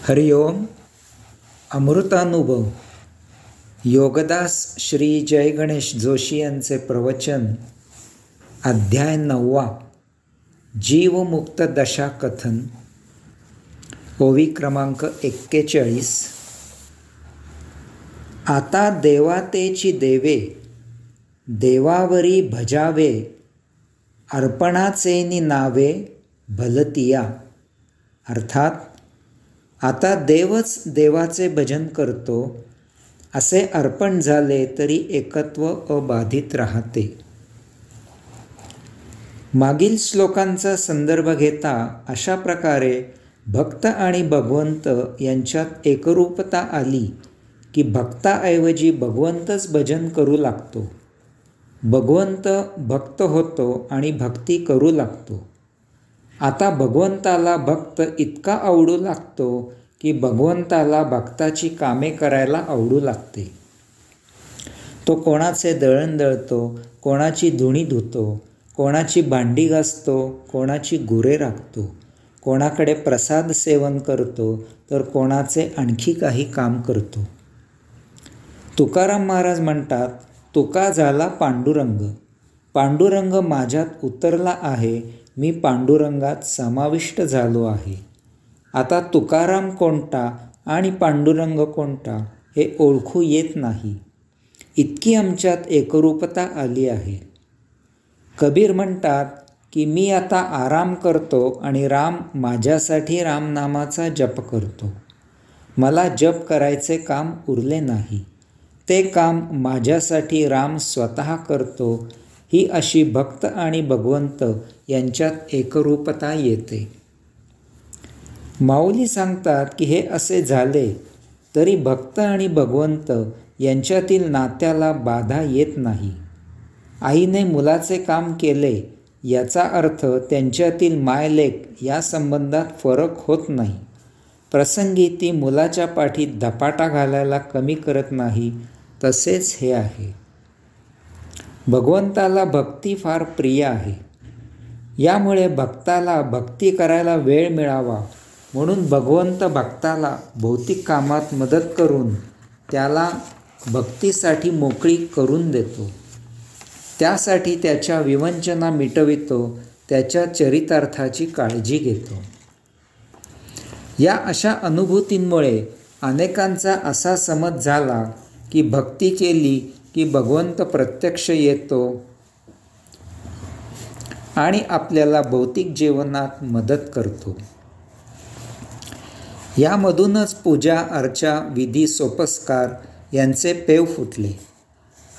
हरिओम. अमृतानुभव योगदास श्री जय गणेश जोशी यांचे प्रवचन. अध्याय 9. जीवमुक्त दशा कथन. ओवी क्रमांक 41. आता देवातेची देवे, देवावरी भजावे, अर्पणाचेनी नावे भलतिया. अर्थात आता देवच देवाचे भजन करतो असे अर्पण झाले तरी एकत्व अबाधित राहते. मागील श्लोकांचा संदर्भ घेता अशा प्रकारे भक्त आणि भगवंत यांच्यात एकरूपता आली की भक्ताऐवजी भगवंतच भजन करू लागतो. भगवंत भक्त होतो आणि भक्ती करू लागतो. आता भगवंताला भक्त इतका आवडू लागतो की भगवंताला भक्ताची कामे करायला आवडू लागते. तो कोणाचे दळण दळतो, कोणाची धुणी धुतो, कोणाची भांडी घासतो, कोणाची गुरे राखतो, कोणाकडे प्रसाद सेवन करतो, तर कोणाचे आणखी काही काम करतो. तुकाराम महाराज म्हणतात, तुका झाला पांडुरंग. पांडुरंग माझ्यात उतरला आहे, मी पांडुरंगात समाविष्ट झालो आहे. आता तुकाराम कोणता आणि पांडुरंग कोणता हे ओळखू येत नाही, इतकी आमच्यात एकरूपता आली आहे. कबीर म्हणतात की मी आता आराम करतो आणि राम माझ्यासाठी रामनामाचा जप करतो. मला जप करायचे काम उरले नाही, ते काम माझ्यासाठी राम स्वतः करतो. ही अशी भक्त आणि भगवंत यांच्यात एकरूपता येते. माऊली सांगतात की हे असे झाले तरी भक्त आणि भगवंत यांच्यातील नात्याला बाधा येत नाही. आईने मुलाचे काम केले याचा अर्थ त्यांच्यातील मायलेक या संबंधात फरक होत नाही. प्रसंगी ती मुलाच्या पाठीत धपाटा घालायला कमी करत नाही. तसेच हे आहे. भगवंताला भक्ती फार प्रिय आहे. यामुळे भक्ताला भक्ती करायला वेळ मिळावा म्हणून भगवंत भक्ताला भौतिक कामात मदत करून त्याला भक्तीसाठी मोकळी करून देतो. त्यासाठी त्याच्या विवंचना मिटवितो, त्याच्या चरितार्थाची काळजी घेतो. या अशा अनुभूतींमुळे अनेकांचा असा समज झाला की भक्ती केली की भगवंत प्रत्यक्ष येतो आणि आपल्याला भौतिक जीवनात मदत करतो. यामधूनच पूजा अर्चा विधी सोपस्कार यांचे पेव फुटले.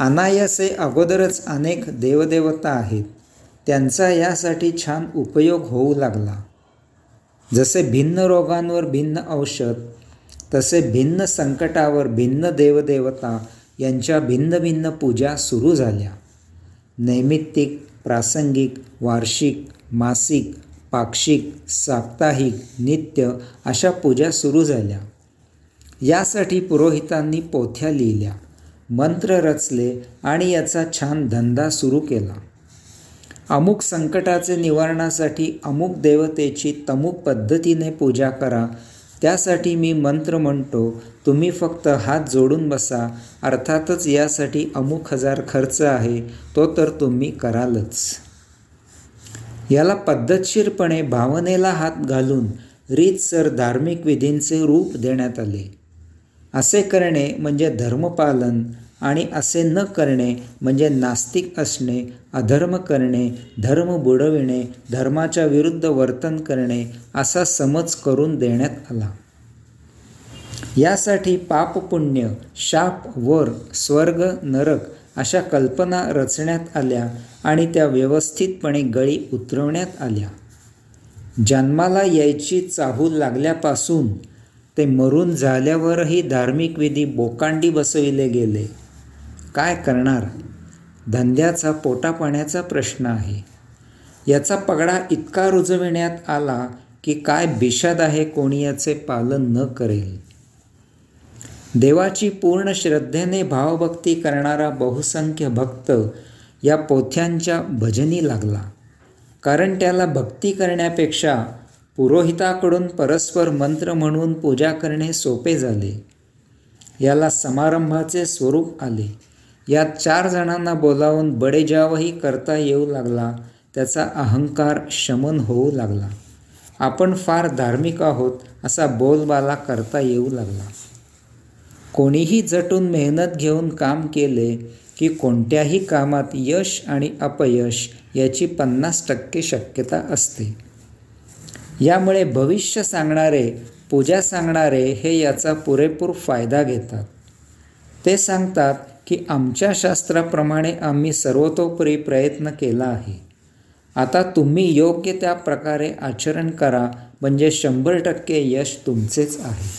अनायासे अगोदरच अनेक देवदेवता आहेत, त्यांचा यासाठी छान उपयोग होऊ लागला. जसे भिन्न रोगांवर भिन्न औषध, तसे भिन्न संकटावर भिन्न देवदेवता यांच्या भिन्न भिन्न पूजा सुरू झाल्या. नैमित्तिक, प्रासंगिक, वार्षिक, मासिक, पाक्षिक, साप्ताहिक, नित्य अशा पूजा सुरू झाल्या. यासाठी पुरोहितांनी पोथ्या लिहिल्या, मंत्र रचले आणि याचा छान धंदा सुरू केला. अमुक संकटाचे निवारणासाठी अमुक देवतेची तमुक पद्धतीने पूजा करा, त्यासाठी मी मंत्र म्हणतो, तुम्ही फक्त हात जोडून बसा. अर्थातच यासाठी अमुक हजार खर्च आहे, तो तर तुम्ही करालच. याला पद्धतशीरपणे भावनेला हात घालून रीतसर धार्मिक विधींचे रूप देण्यात आले. असे करणे म्हणजे धर्मपालन आणि असे न करणे म्हणजे नास्तिक असणे, अधर्म करणे, धर्म बुडविणे, धर्माच्या विरुद्ध वर्तन करणे असा समज करून देण्यात आला. यासाठी पाप पुण्य, शाप वर, स्वर्ग नरक अशा कल्पना रचण्यात आल्या आणि त्या व्यवस्थितपणे गळी उतरवण्यात आल्या. जन्माला यायची चाहूल लागल्यापासून ते मरून झाल्यावरही धार्मिक विधी बोकांडी बसविले गेले. काय करणार? धंद्याचा पोटापाण्याचा प्रश्न आहे. याचा पगडा इतका रुजविण्यात आला की काय बिशाद आहे कोणी याचे पालन न करेल. देवाची पूर्ण श्रद्धेने भावभक्ती करणारा बहुसंख्य भक्त या पोथ्यांच्या भजनी लागला. कारण त्याला भक्ती करण्यापेक्षा पुरोहिताकडून परस्पर मंत्र म्हणून पूजा करणे सोपे झाले. याला समारंभाचे स्वरूप आले. यात 4 जणांना बोलावून बडेजावही करता येऊ लागला. त्याचा अहंकार शमन होऊ लागला. आपण फार धार्मिक आहोत असा बोलबाला करता येऊ लागला. कोणीही झटून मेहनत घेऊन काम केले की कोणत्याही कामात यश आणि अपयश याची 50% शक्यता असते. यामुळे भविष्य सांगणारे, पूजा सांगणारे हे याचा पुरेपूर फायदा घेतात. ते सांगतात की आमच्या शास्त्राप्रमाणे आम्ही सर्वतोपरी प्रयत्न केला आहे. आता तुम्ही योग्य त्या प्रकारे आचरण करा, म्हणजे 100% यश तुमचेच आहे.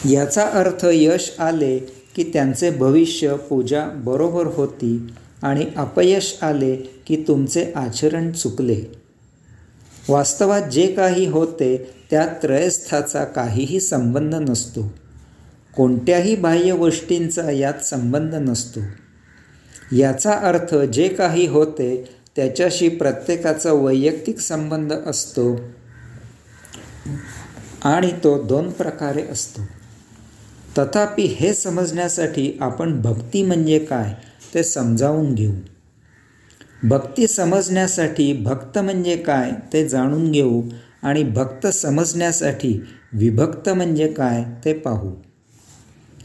याचा अर्थ यश आले की त्यांचे भविष्य, पूजा बरोबर होती आणि अपयश आले की तुमचे आचरण चुकले. वास्तवात जे काही होते त्यात त्रयस्थाचा काहीही संबंध नसतो. कोणत्याही बाह्य गोष्टींचा यात संबंध नसतो. याचा अर्थ जे काही होते त्याच्याशी प्रत्येकाचा वैयक्तिक संबंध असतो आणि तो 2 प्रकारे असतो. तथापि हे समजण्यासाठी आपण भक्ती म्हणजे काय ते समजावून घेऊ. भक्ती समजण्यासाठी भक्त म्हणजे काय ते जाणून घेऊ आणि भक्त समजण्यासाठी विभक्त म्हणजे काय ते पाहू.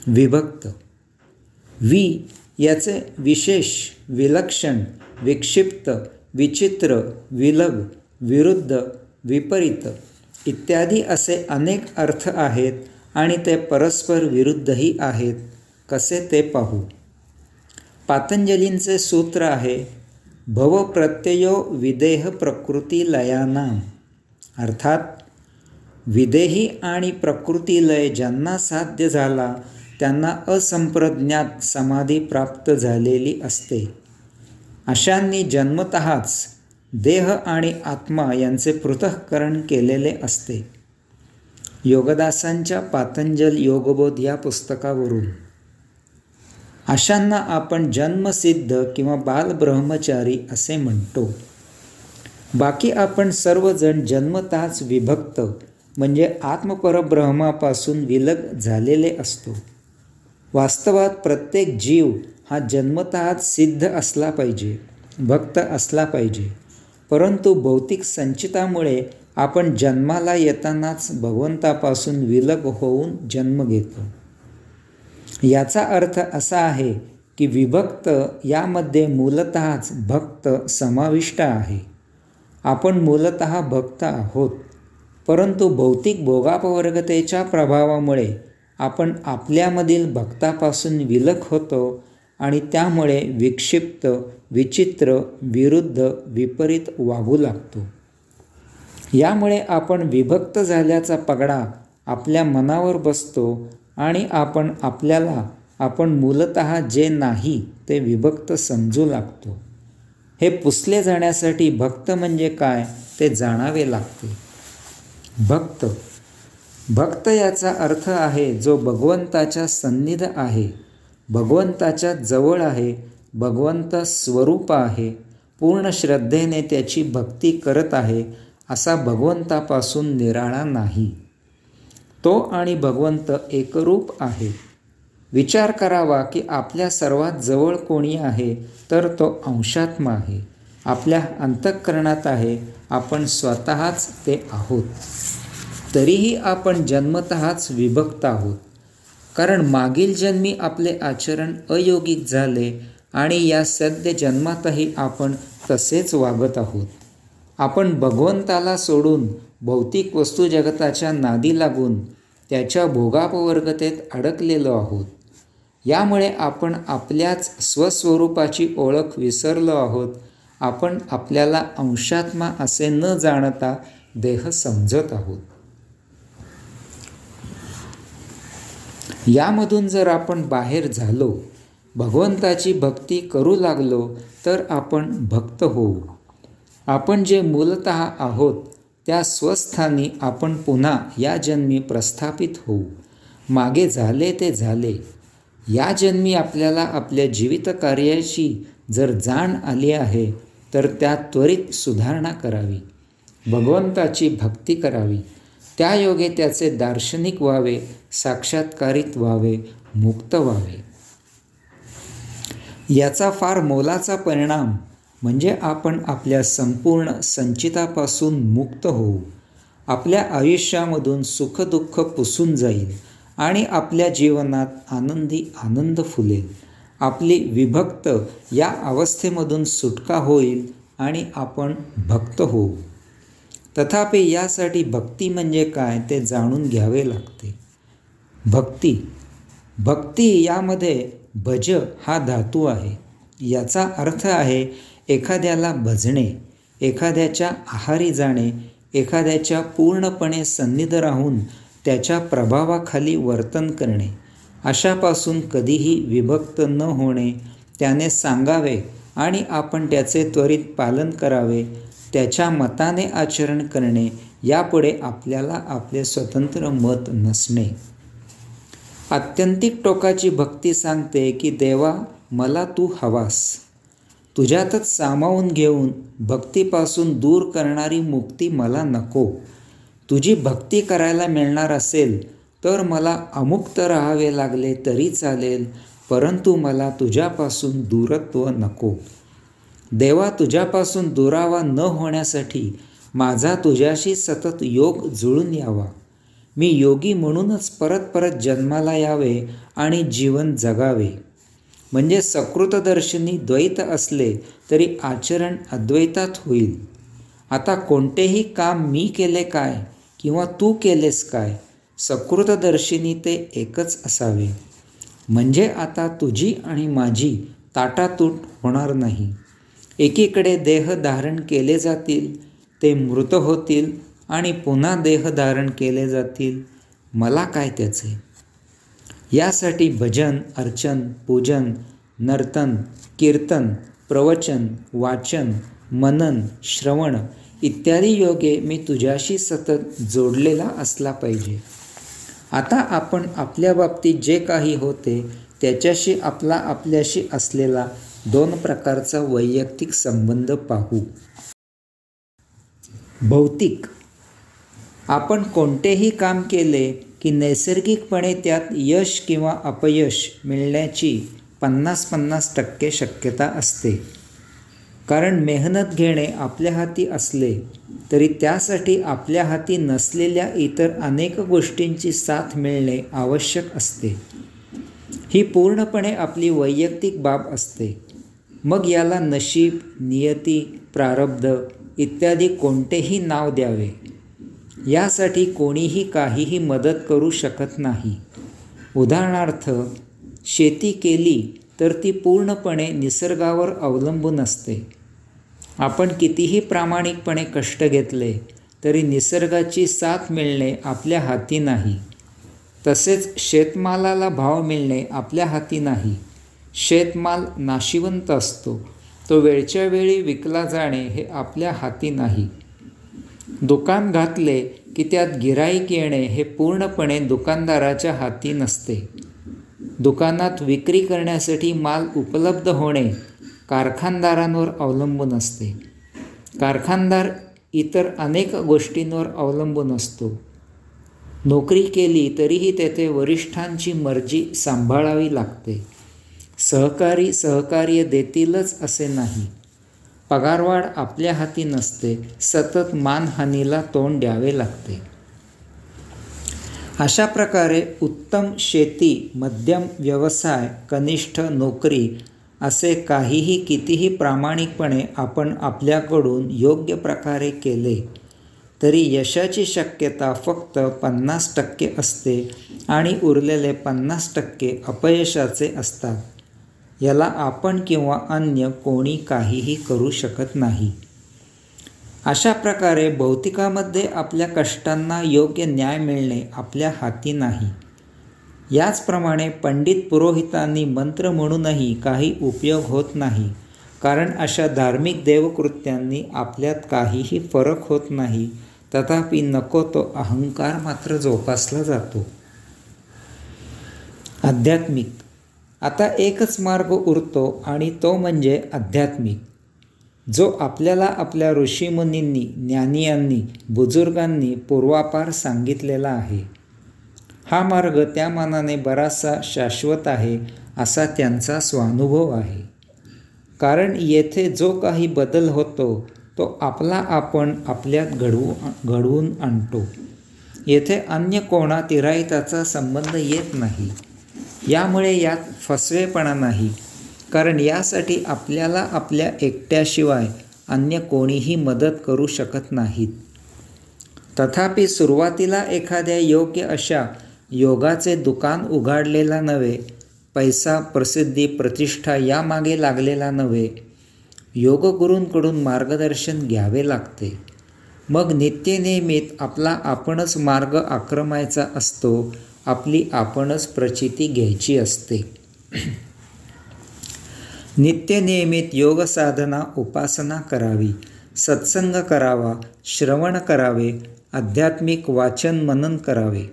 विभक्त. याचे विशेष, विलक्षण, विक्षिप्त, विचित्र, विलग, विरुद्ध, विपरीत इत्यादी असे अनेक अर्थ आहेत आणि ते परस्पर विरुद्धही आहेत. कसे ते पाहू. पातंजलींचे सूत्र आहे भव प्रत्ययो विदेह प्रकृती लयानाम. अर्थात विदेही आणि प्रकृतीलय ज्यांना साध्य झाला त्यांना असंप्रज्ञात समाधी प्राप्त झालेली असते. अशांनी जन्मतःच देह आणि आत्मा यांचे पृथक्करण केलेले असते. योगदासांच्या पातंजल योगबोध या पुस्तकावरून. अशांना आपण जन्मसिद्ध किंवा बालब्रह्मचारी असे म्हणतो. बाकी आपण सर्वजण जन्मतःच विभक्त म्हणजे आत्मपरब्रह्मापासून विलग झालेले असतो. वास्तवात प्रत्येक जीव हा जन्मतःच सिद्ध असला पाहिजे, भक्त असला पाहिजे. परंतु भौतिक संचितामुळे आपण जन्माला येतानाच भगवंतापासून विलग होऊन जन्म घेतो. याचा अर्थ असा आहे की विभक्त यामध्ये मूलतःच भक्त समाविष्ट आहे. आपण मूलतः भक्त आहोत, परंतु भौतिक भोगापवर्गतेच्या प्रभावामुळे आपण आपल्यामधील भक्तापासून विलग होतो आणि त्यामुळे विक्षिप्त, विचित्र, विरुद्ध, विपरीत वागू लागतो. यामुळे आपण विभक्त झाल्याचा पगडा आपल्या मनावर बसतो आणि आपण आपल्याला आपण मूलतः जे नाही ते विभक्त समजू लागतो. हे पुसले जाण्यासाठी भक्त म्हणजे काय ते जाणावे लागते. भक्त याचा अर्थ आहे जो भगवंताच्या सन्निध आहे, भगवंताच्या जवळ आहे, भगवंत स्वरूप आहे, पूर्ण श्रद्धेने त्याची भक्ती करत आहे, असा भगवंतापासून निराळा नाही. तो आणि भगवंत एकरूप आहे. विचार करावा की आपल्या सर्वात जवळ कोणी आहे तर तो अंशात्मा आहे, आपल्या अंतःकरणात आहे. आपण स्वतःच ते आहोत. तरीही आपण जन्मतःच विभक्त आहोत, कारण मागील जन्मी आपले आचरण अयोगिक झाले आणि या सद्य जन्मातही आपण तसेच वागत आहोत. आपण भगवंताला सोडून भौतिक वस्तू जगताच्या नादी लागून त्याच्या भोगापवर्गतेत अडकलेलो आहोत. यामुळे आपण आपल्याच स्वस्वरूपाची ओळख विसरलो आहोत. आपण आपल्याला अंशात्मा असे न जाणता देह समजत आहोत. यामधून जर आपण बाहेर झालो, भगवंताची भक्ती करू लागलो तर आपण भक्त होऊ. आपण जे मूलतः आहोत त्या स्वस्थानी आपण पुन्हा या जन्मी प्रस्थापित होऊ. मागे झाले ते झाले. या जन्मी आपल्याला आपल्या जीवित कार्याची जर जाण आली आहे तर त्यात त्वरित सुधारणा करावी. भगवंताची भक्ती करावी, त्या योगे त्याचे दार्शनिक व्हावे, साक्षात्कारित व्हावे, मुक्त व्हावे. याचा फार मोलाचा परिणाम म्हणजे आपण आपल्या संपूर्ण संचितापासून मुक्त होऊ. आपल्या आयुष्यामधून सुखदुःख पुसून जाईल आणि आपल्या जीवनात आनंदी आनंद फुलेल. आपली विभक्त या अवस्थेमधून सुटका होईल आणि आपण भक्त होऊ. तथापि यासाठी भक्ती म्हणजे काय ते जाणून घ्यावे लागते. भक्ती यामध्ये भज हा धातू आहे. याचा अर्थ आहे एखाद्याला भजणे, एखाद्याच्या आहारी जाणे, एखाद्याच्या पूर्णपणे सन्निध राहून त्याच्या प्रभावाखाली वर्तन करणे. अशापासून कधीही विभक्त न होणे, त्याने सांगावे आणि आपण त्याचे त्वरित पालन करावे, त्याच्या मताने आचरण करणे, यापुढे आपल्याला आपले स्वतंत्र मत नसणे. आत्यंतिक टोकाची भक्ती सांगते की देवा मला तू हवास. तुझ्यातच सामावून घेऊन भक्तीपासून दूर करणारी मुक्ती मला नको. तुझी भक्ती करायला मिळणार असेल तर मला अमुक्त राहावे लागले तरी चालेल, परंतु मला तुझ्यापासून दूरत्व नको. देवा तुझ्यापासून दुरावा न होण्यासाठी माझा तुझ्याशी सतत योग जुळून यावा. मी योगी म्हणूनच परत परत जन्माला यावे आणि जीवन जगावे. म्हणजे सकृतदर्शनी द्वैत असले तरी आचरण अद्वैतात होईल. आता कोणतेही काम मी केले काय किंवा तू केलेस काय, सकृतदर्शिनी ते एकच असावे. म्हणजे आता तुझी आणि माझी ताटातूट होणार नाही. एकीकडे देह धारण केले जातील, ते मृत होतील आणि पुन्हा देह धारण केले जातील. मला काय त्याचे? यासाठी भजन, अर्चन, पूजन, नर्तन, कीर्तन, प्रवचन, वाचन, मनन, श्रवण इत्यादी योगे मी तुझ्याशी सतत जोडलेला असला पाहिजे. आता आपण आपल्या बाबतीत जे काही होते त्याच्याशी आपल्याशी असलेला 2 प्रकारचा वैयक्तिक संबंध पाहू. भौतिक. आपण कोणतेही काम केले की नैसर्गिकपणे त्यात यश किंवा अपयश मिळण्याची 50-50% शक्यता असते. कारण मेहनत घेणे आपल्या हाती असले तरी त्यासाठी आपल्या हाती नसलेल्या इतर अनेक गोष्टींची साथ मिळणे आवश्यक असते. ही पूर्णपणे आपली वैयक्तिक बाब असते. मग याला नशीब, नियती, प्रारब्ध इत्यादी कोणतेही नाव द्यावे. यासाठी कोणीही काहीही मदत करू शकत नाही. उदाहरणार्थ, शेती केली तर ती पूर्णपणे निसर्गावर अवलंबून असते. आपण कितीही प्रामाणिकपणे कष्ट घेतले तरी निसर्गाची साथ मिळणे आपल्या हाती नाही. तसेच शेतमालाला भाव मिळणे आपल्या हाती नाही. शेतमाल नाशिवंत असतो, तो वेळच्या वेळी विकला जाणे हे आपल्या हाती नाही. दुकान घातले की त्यात गिऱ्हाईक येणे हे पूर्णपणे दुकानदाराच्या हाती नसते. दुकानात विक्री करण्यासाठी माल उपलब्ध होणे कारखानदारांवर अवलंबून असते. कारखानदार इतर अनेक गोष्टींवर अवलंबून असतो. नोकरी केली तरीही तेथे वरिष्ठांची मर्जी सांभाळावी लागते. सहकार्य देतीलच असे नाही. पगारवाढ आपल्या हाती नसते. सतत मानहानीला तोंड द्यावे लागते. अशा प्रकारे उत्तम शेती, मध्यम व्यवसाय, कनिष्ठ नोकरी असे काहीही कितीही प्रामाणिकपणे आपण आपल्याकडून योग्य प्रकारे केले तरी यशाची शक्यता फक्त 50% असते आणि उरलेले 50% अपयशाचे असतात. याला आपण किंवा अन्य कोणी काहीही करू शकत नाही. अशा प्रकारे भौतिकामध्ये आपल्या कष्टांना योग्य न्याय मिळणे आपल्या हाती नाही. याचप्रमाणे पंडित पुरोहितांनी मंत्र म्हणूनही काही उपयोग होत नाही. कारण अशा धार्मिक देवकृत्यांनी आपल्यात काहीही फरक होत नाही. तथापि नको तो अहंकार मात्र जोपासला जातो. आध्यात्मिक. आता एकच मार्ग उरतो आणि तो म्हणजे आध्यात्मिक. जो आपल्याला आपल्या ऋषीमुनींनी, ज्ञानियांनी, बुजुर्गांनी पूर्वापार सांगितलेला आहे. हा मार्ग त्या मानाने बराचसा शाश्वत आहे असा त्यांचा स्वानुभव आहे. कारण येथे जो काही बदल होतो तो आपला आपण आपल्यात घडवून आणतो. येथे अन्य कोणातिराहिताचा संबंध येत नाही. यामुळे यात फसवेपणा नाही, कारण यासाठी आपल्याला आपल्या एकट्याशिवाय अन्य कोणीही मदत करू शकत नाहीत. तथापि सुरुवातीला एखाद्या योग्य अशा योगाचे दुकान उघडलेला नव्हे, पैसा, प्रसिद्धी, प्रतिष्ठा यामागे लागलेला नव्हे, योगगुरूंकडून मार्गदर्शन घ्यावे लागते. मग नित्यनेमीत आपला आपणच मार्ग आक्रमायचा असतो, आपली आपणच प्रचिती घ्यायची असते. नित्यनियमित योगसाधना, उपासना करावी, सत्संग करावा, श्रवण करावे, आध्यात्मिक वाचन मनन करावे.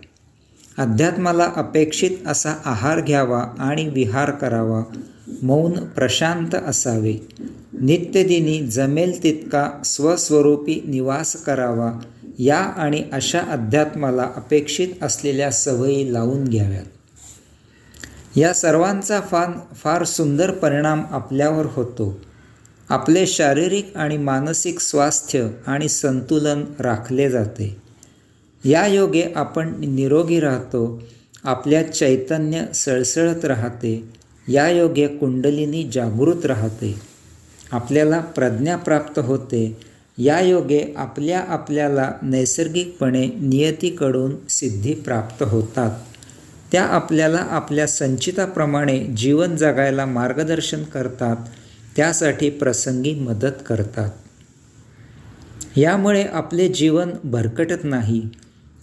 अध्यात्माला अपेक्षित असा आहार घ्यावा आणि विहार करावा. मौन, प्रशांत असावे. नित्यदिनी जमेल तितका स्वस्वरूपी निवास करावा. या आणि अशा अध्यात्माला अपेक्षित असलेल्या सवयी लावून घ्याव्यात. या सर्वांचा फार सुंदर परिणाम आपल्यावर होतो. आपले शारीरिक आणि मानसिक स्वास्थ्य आणि संतुलन राखले जाते. या योगे आपण निरोगी राहतो. आपल्यात चैतन्य सळसळत राहते. या योगे कुंडलिनी जागृत राहते. आपल्याला प्रज्ञा प्राप्त होते. या योगे आपल्याला नैसर्गिकपणे नियतीकडून सिद्धी प्राप्त होतात. त्या आपल्याला आपल्या संचिताप्रमाणे जीवन जगायला मार्गदर्शन करतात. त्यासाठी प्रसंगी मदत करतात. यामुळे आपले जीवन भरकटत नाही,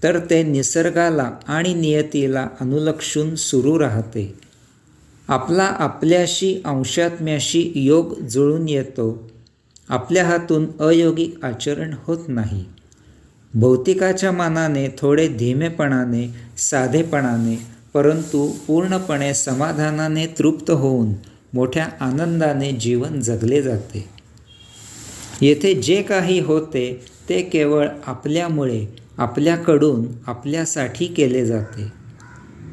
तर ते निसर्गाला आणि नियतीला अनुलक्षून सुरू राहते. आपला आपल्याशी अंशात्म्याशी योग जुळून येतो. आपल्या हातून अयोगिक आचरण होत नाही. भौतिकाच्या मानाने थोडे धीमेपणाने, साधेपणाने, परंतु पूर्णपणे समाधानाने तृप्त होऊन मोठ्या आनंदाने जीवन जगले जाते. येथे जे काही होते ते केवळ आपल्यामुळे, आपल्याकडून, आपल्यासाठी केले जाते.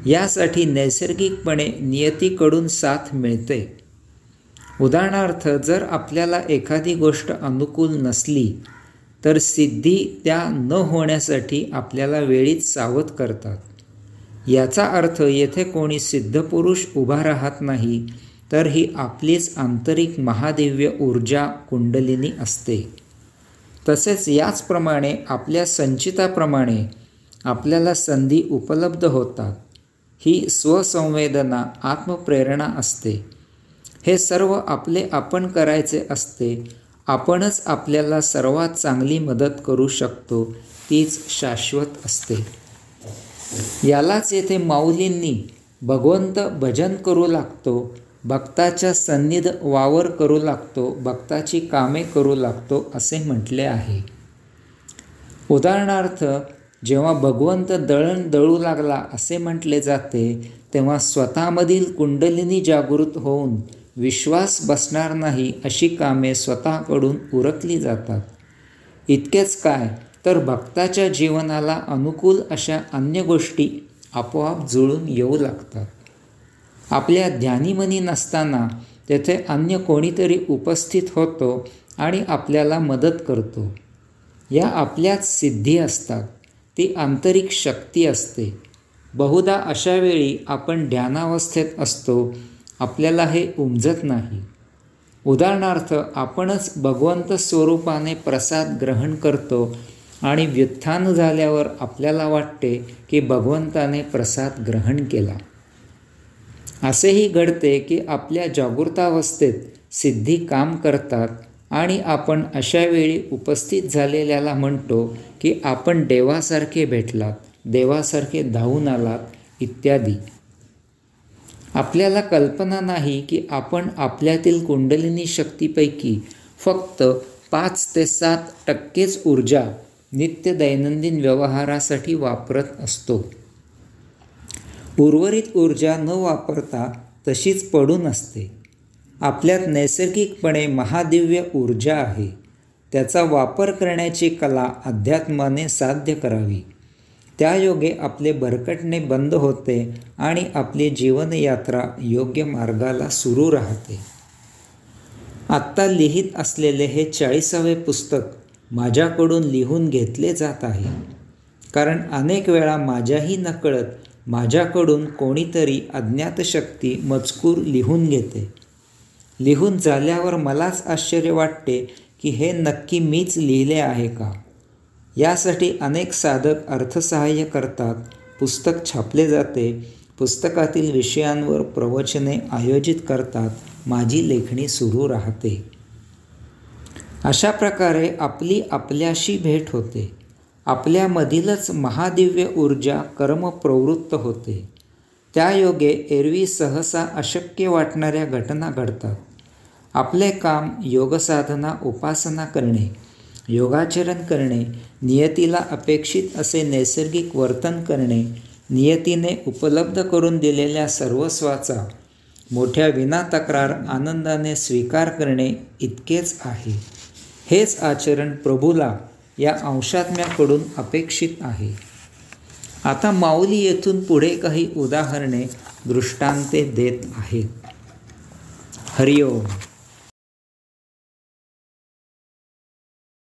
यासाठी नैसर्गिकपणे नियतीकडून साथ मिळते. उदाहरणार्थ, जर आपल्याला एखादी गोष्ट अनुकूल नसली तर सिद्धी त्या न होण्यासाठी आपल्याला वेळीच सावध करतात. याचा अर्थ येथे कोणी सिद्धपुरुष उभा राहत नाही, तर ही आपलीच आंतरिक महादिव्य ऊर्जा कुंडलिनी असते. तसेच याचप्रमाणे आपल्या संचिताप्रमाणे आपल्याला संधी उपलब्ध होतात. ही स्वसंवेदना, आत्मप्रेरणा असते. हे सर्व आपले आपण करायचे असते. आपणच आपल्याला सर्वात चांगली मदत करू शकतो. तीच शाश्वत असते. यालाच येथे माऊलींनी भगवंत भजन करू लागतो, भक्ताच्या सन्निध वावर करू लागतो, भक्ताची कामे करू लागतो असे म्हटले आहे. उदाहरणार्थ, जेव्हा भगवंत दळण दळू लागला असे म्हटले जाते, तेव्हा स्वतःमधील कुंडलिनी जागृत होऊन विश्वास बसणार नाही अशी कामे स्वतःकडून उरकली जातात. इतकेच काय, तर भक्ताच्या जीवनाला अनुकूल अशा अन्य गोष्टी आपोआप जुळून येऊ लागतात. आपल्या ध्यानीमनी नसताना तेथे अन्य कोणीतरी उपस्थित होतो आणि आपल्याला मदत करतो. या आपल्याच सिद्धी असतात. ती आंतरिक शक्ती असते. बहुधा अशा वेळी आपण ध्यानावस्थेत असतो, आपल्याला हे उमजत नाही. उदाहरणार्थ, आपणच भगवंत स्वरूपाने प्रसाद ग्रहण करतो आणि व्युत्थान झाल्यावर आपल्याला वाटते की भगवंताने प्रसाद ग्रहण केला. असेही घडते की आपल्या जागृतावस्थेत सिद्धी काम करतात आणि आपण अशा वेळी उपस्थित झालेल्याला म्हणतो की आपण देवासारखे भेटलात, देवासारखे धावून आलात इत्यादी. आपल्याला कल्पना नाही की आपण आपल्यातील कुंडलिनी शक्तीपैकी फक्त 5 ते 7% ऊर्जा नित्य दैनंदिन व्यवहारासाठी वापरत असतो. उर्वरित ऊर्जा न वापरता तशीच पडून असते. आपल्यात नैसर्गिकपणे महादिव्य ऊर्जा आहे. त्याचा वापर करण्याची कला अध्यात्माने साध्य करावी. त्यायोगे आपले भरकटणे बंद होते आणि आपली जीवनयात्रा योग्य मार्गाला सुरू राहते. आत्ता लिहित असलेले हे 40वे पुस्तक माझ्याकडून लिहून घेतले जात आहे. कारण अनेक वेळा माझ्याही नकळत माझ्याकडून कोणीतरी अज्ञात शक्ती मजकूर लिहून घेते. लिहून झाल्यावर मलाच आश्चर्य वाटते की हे नक्की मीच लिहिले आहे का. यासाठी अनेक साधक अर्थसहाय्य करतात. पुस्तक छापले जाते. पुस्तकातील विषयांवर प्रवचने आयोजित करतात. माझी लेखणी सुरू राहते. अशा प्रकारे आपली आपल्याशी भेट होते. आपल्यामधीलच महादिव्य ऊर्जा कर्मप्रवृत्त होते. त्यायोगे एरवी सहसा अशक्य वाटणाऱ्या घटना घडतात. आपले काम योगसाधना उपासना करणे, योगाचरण करणे, नियतीला अपेक्षित असे नैसर्गिक वर्तन करणे, नियतीने उपलब्ध करून दिलेल्या सर्वस्वाचा मोठ्या विनातक्रार आनंदाने स्वीकार करणे इतकेच आहे. हेच आचरण प्रभूला या अंशात्म्याकडून अपेक्षित आहे. आता माऊली येथून पुढे काही उदाहरणे दृष्टांते देत आहेत. हरिओम.